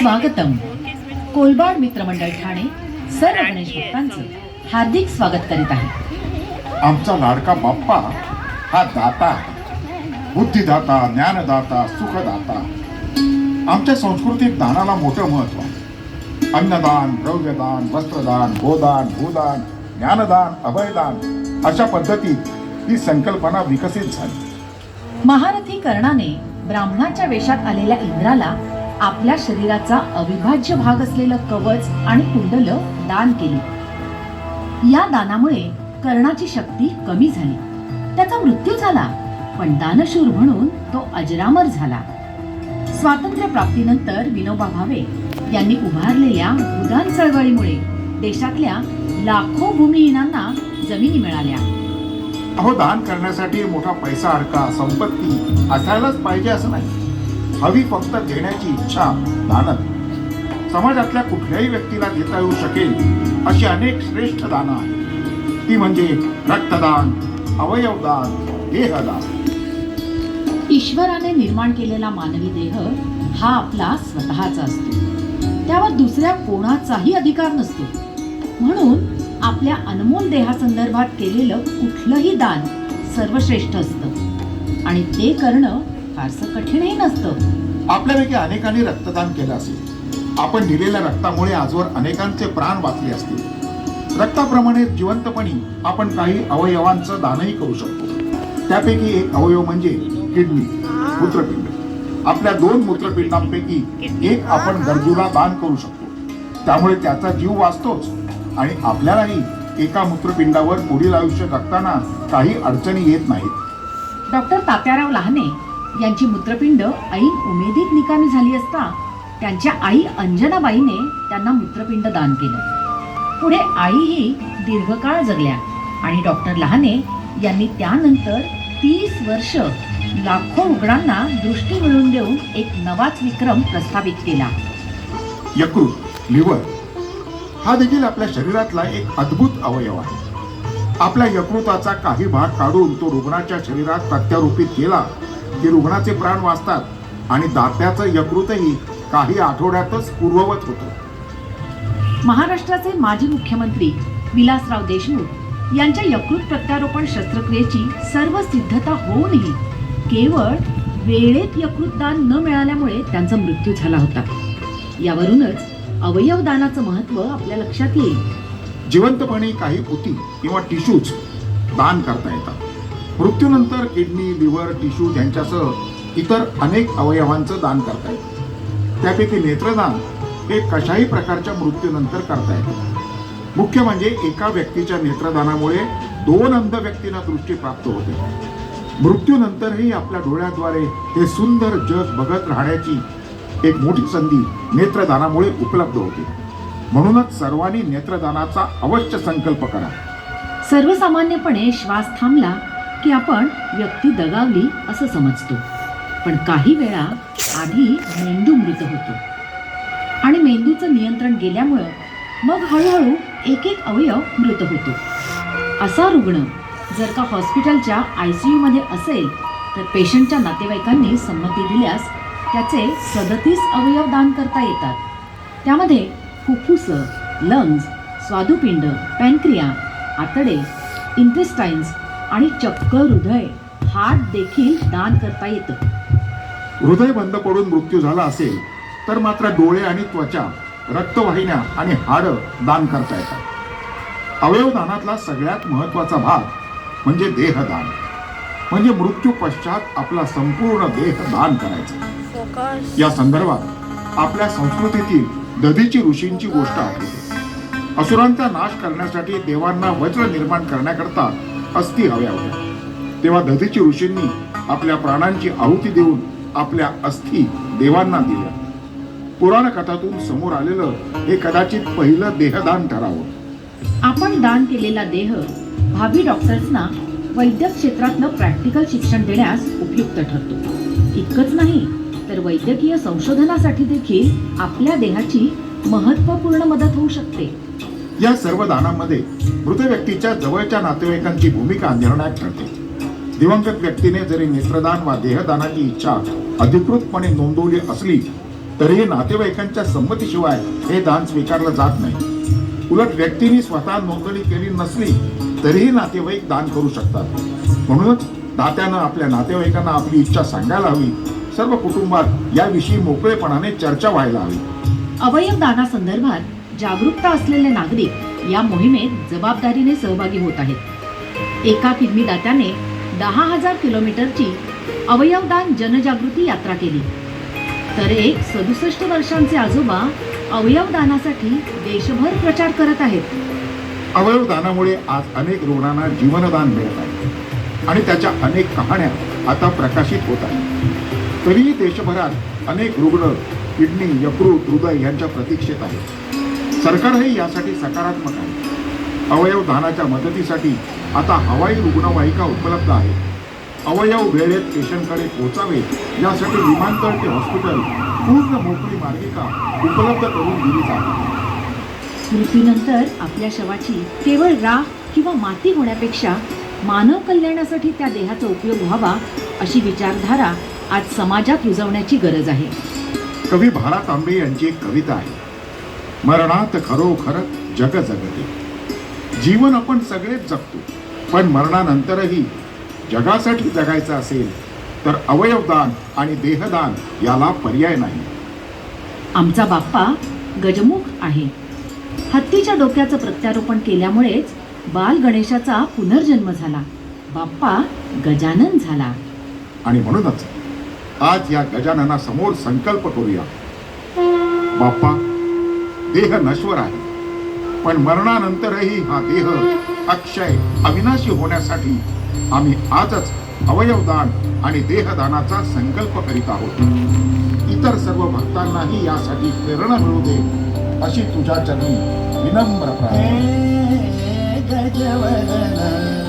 स्वागतम. कोलबाड मित्रमंडळ ठाणे सर्व गणेश भक्तांचं हार्दिक स्वागत करीत आहे. आमचा लाडका बाप्पा हा दाता आहे. बुद्धिदाता, ज्ञानदाता, सुखदाता. आमच्या संस्कृतीत दानाला मोठं महत्व आहे. अन्नदान, द्रव्यदान, वस्त्रदान, गोदान, भूदान, ज्ञानदान, अभयदान अशा पद्धतीत ही संकल्पना विकसित झाली. महारथी कर्णाने ब्राह्मणाच्या वेशात आलेल्या इंद्राला आपल्या शरीराचा अविभाज्य भाग असलेलं कवच आणि कुंडल दान केली. या दानामुळे कर्णाची शक्ती कमी झाली. त्याचा मृत्यू झाला, पण दानशूर म्हणून तो अजरामर झाला. स्वातंत्र्य प्राप्तीनंतर विनोबा भावे यांनी उभारलेल्या भूदान चळवळीमुळे देशातल्या लाखो भूमिहीनांना जमिनी मिळाल्या. अहो, दान करण्यासाठी मोठा पैसा, अडका, संपत्ती असायलाच पाहिजे असं नाही. हवी फक्त देण्याची इच्छा दानत. समाजातल्या कुठल्याही व्यक्तीला देता येऊ शकेल अशी अनेक श्रेष्ठ दानं आहेत. ती म्हणजे रक्तदान, अवयवदान, देहदान. ईश्वराने निर्माण केलेला मानवी देह हा आपला स्वतःचा असतो. त्यावर दुसऱ्या कोणाचाही अधिकार नसतो. म्हणून आपल्या अनमोल देहासंदर्भात केलेलं कुठलंही दान सर्वश्रेष्ठ असतं आणि ते करणं फारसं कठीणही नसतं. आपल्यापैकी अनेकांनी रक्तदान केलं असेल. आपण दिलेल्या रक्तामुळे आजवर अनेकांचे प्राण वाचले असतील. रक्ताप्रमाणे जिवंतपणी आपण काही अवयवांचं दानही करू शकतो. त्यापैकी एक अवयव म्हणजे किडनी, मूत्रपिंड. आपल्या 2 मूत्रपिंडांपैकी एक आपण गरजूला दान करू शकतो. त्यामुळे त्याचा जीव वाचतोच आणि आपल्यालाही एका मूत्रपिंडावर पुढील आयुष्य जगताना काही अडचणी येत नाहीत. डॉक्टर तात्याराव लहाने यांची मूत्रपिंड ऐन उमेदीत निकामी झाली असता त्यांच्या आई अंजनाबाईने त्यांना मूत्रपिंड दान केलं. पुढे आईही दीर्घकाळ जगल्या आणि डॉक्टर लहाने यांनी त्यानंतर 30 वर्ष लाखो रुग्णांना दृष्टी मिळवून देऊन एक नवाच विक्रम प्रस्थापित केला. यकृत, लिव्हर हा देखील आपल्या शरीरातला एक अद्भुत अवयव आहे. आपल्या यकृताचा काही भाग काढून तो रुग्णाच्या शरीरात प्रत्यारोपित केला की रुग्णाचे प्राण वाचतात आणि दात्याचं यकृतही काही आठवड्यातच पूर्ववत होतं. महाराष्ट्राचे माजी मुख्यमंत्री विलासराव देशमुख यांच्या यकृत प्रत्यारोपण शस्त्रक्रियेची सर्व सिद्धता होऊनही केवळ वेळेत यकृतदान न मिळाल्यामुळे त्यांचा मृत्यू झाला होता. यावरूनच अवयवदानाचं महत्त्व आपल्या लक्षात येईल. जिवंतपणी काही ऊती किंवा टिश्यूज दान करता येतात. मृत्यूनंतर किडनी, लिव्हर, टिश्यू यांच्यासह इतर अनेक अवयवांचं दान करता येतं. त्यापैकी नेत्रदान हे कशाही प्रकारच्या मृत्यूनंतर करता येतं. मुख्य म्हणजे एका व्यक्तीच्या नेत्रदानामुळे 2 अंध व्यक्तींना दृष्टी प्राप्त होते. मृत्यूनंतरही आपल्या डोळ्याद्वारे हे सुंदर जग बघत राहण्याची एक मोठी संधी नेत्रदानामुळे उपलब्ध होते. म्हणूनच सर्वांनी नेत्रदानाचा अवश्य संकल्प करा. सर्वसामान्यपणे श्वास थांबला की आपण व्यक्ती दगावली असं समजतो, पण काही वेळा आधी मेंदू मृत होतो आणि मेंदूचं नियंत्रण गेल्यामुळं मग हळूहळू एक एक अवयव मृत होतो. असा रुग्ण जर का हॉस्पिटलच्या ICU मध्ये असेल तर पेशंटच्या नातेवाईकांनी संमती दिल्यास त्याचे 37 अवयव दान करता येतात. त्यामध्ये फुफ्फुसं, लंग्स, स्वादुपिंड, पॅनक्रिया, आतडे, इंटेस्टाईन्स आणि चक्क हृदय, हार्ट देखील दान करता येतं. हृदय बंद पडून मृत्यू झाला असेल तर मात्र डोळे आणि त्वचा, रक्तवाहिन्या आणि हाडं दान करता येतात. अवयवदानातला सगळ्यात महत्वाचा भाग म्हणजे देहदान. म्हणजे मृत्यू पश्चात आपला संपूर्ण देह दान करायचा. या संदर्भात आपल्या संस्कृतीतील दधीची ऋषींची गोष्ट आठवते. असुरांचा नाश करण्यासाठी देवांना वज्र निर्माण करण्याकरता अस्थी हव्या होत्या. तेव्हा दधीची ऋषींनी आपल्या प्राणांची आहुती देऊन आपल्या अस्थी देवांना दिल्या. पुराण कथातून समोर आलेलं हे कदाचित पहिलं देहदान ठरावं. आपण दान केलेला देह भावी डॉक्टर्सना वैद्यक क्षेत्रातलं प्रॅक्टिकल शिक्षण देण्यास उपयुक्त ठरतो. इतकंच नाही तर वैद्यकीय संशोधनासाठी देखील आपल्या देहाची महत्त्वपूर्ण मदत होऊ शकते. या सर्व दानामध्ये मृत व्यक्तीच्या जवळच्या नातेवाईकांची भूमिका निर्णायक ठरते. दिवंगत व्यक्तीने जरी नेत्रदान वा देहदानाची इच्छा अधिकृतपणे नोंदवली असली तरीही नातेवाईकांच्या संमतीशिवाय हे दान स्वीकारलं जात नाही. उलट व्यक्तीने स्वतः नोंदणी केली नसली तरीही नातेवाईक दान करू शकतात. म्हणूनच दात्यानं आपल्या नातेवाईकांना आपली इच्छा सांगायला हवी. सर्व कुटुंबात याविषयी मोकळेपणाने चर्चा व्हायला हवी. अवयव दानासंदर्भात जागरूकता असलेले नागरिक या मोहिमेत जबाबदारीने सहभागी होत आहेत. एका किडनी दात्याने 10,000 किलोमीटरची अवयवदान जनजागृती यात्रा केली, तर एक 67 वर्षांचे आजोबा अवयवदानासाठी देशभर प्रचार करत आहेत. अवयवदानामुळे आज अनेक रुग्णांना जीवनदान मिळत आहे आणि त्याच्या अनेक कहाण्या आता प्रकाशित होत आहेत. तरीही देशभरात अनेक रुग्ण किडनी, यकृत, हृदय यांच्या प्रतीक्षेत आहेत. सरकारही यासाठी सकारात्मक आहे. अवयव दानाच्या मदतीसाठी आता हवाई रुग्णवाहिका उपलब्ध आहे. अवयव वेळेत पेशंटकडे पोहोचावे यासाठी विमानतळ ते हॉस्पिटल पूर्ण मोकळी मार्गिका उपलब्ध करून दिली जाते. मृत्यूनंतर आपल्या शवाची केवळ राख किंवा माती होण्यापेक्षा मानव कल्याणासाठी त्या देहाचा उपयोग व्हावा अशी विचारधारा आज समाजात रुजवण्याची गरज आहे. कवी भारा तांबे यांची एक कविता आहे. मरणात खरोखर जग जगते. जीवन आपण सगळेच जगतो, पण मरणानंतरही जगासाठी जगायचं असेल तर अवयवदान आणि देहदान याला पर्याय नाही. आमचा बाप्पा गजमुख आहे. हत्तीच्या डोक्याचं प्रत्यारोपण केल्यामुळेच बाल गणेशाचा पुनर्जन्म झाला. बाप्पा गजानन झाला. आणि म्हणूनच आज या गजाननासमोर संकल्प करूया. बाप्पा, देह नश्वर आहे, पण मरणानंतरही हा देह अक्षय अविनाशी होण्यासाठी आम्ही आजच अवयवदान आणि देहदानाचा संकल्प करीत आहोत. इतर सर्व भक्तांनाही यासाठी प्रेरणा मिळू दे अशी तुझ्या चरणी विनम्र प्रार्थना. गजवदन